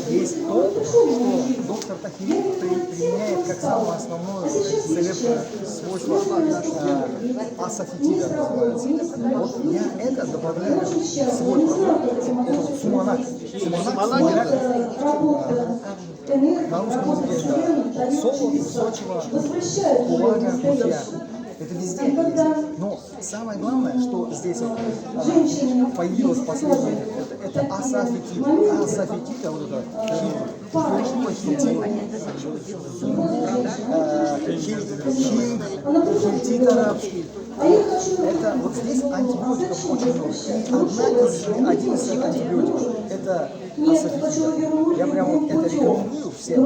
есть то, что доктор Тахири применяет как самое основное целебное свойство асафетида называется. Вот я это добавляю в свой продукт, это вот суманак. Суманак на русском языке это солод, сочево, кулага, мухия. Это везде есть. Но самое главное, что здесь вот, появилось последнее, это асафетид. Асафетид, вот хильтит арабский. Это вот здесь антибиотиков очень много. Один из антибиотиков это асафетид. Я прям вот это рекомендую всем,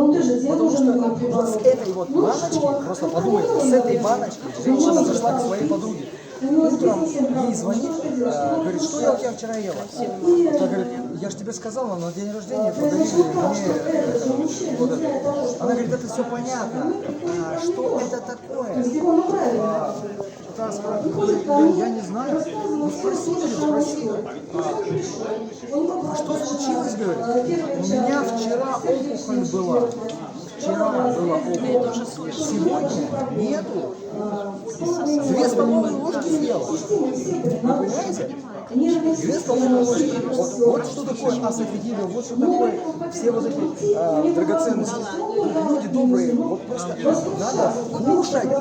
потому что вот с этой вот баночки, просто подумайте, с этой баночки женщина зашла к своей подруге. Утром ей звонит, говорит, что я у тебя вчера ела? Она говорит, я же тебе сказала, на день рождения подарили мне вот это. Она говорит, это все понятно. Что это такое? Я не знаю. Ну спроси. А что случилось, говорит? У меня вчера опухоль была. Сегодня нету. 2 столовые ложки съела. Вы понимаете? 2 столовые ложки. Вот что такое асафетида, вот что такое все вот эти драгоценности. Люди добрые, вот просто надо кушать то,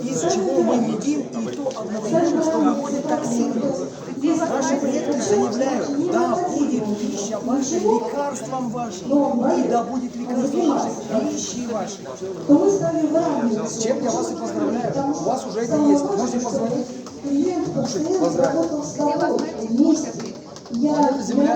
из чего мы едим, и то одновременно, что выводит токсины. Наши предки заявляют, да будет пища вашей лекарством вашим, и да будет лекарством вашей пищи вашей. С чем я вас и поздравляю. У вас уже это есть. Можете позвонить, кушать, поздравить. Это земля.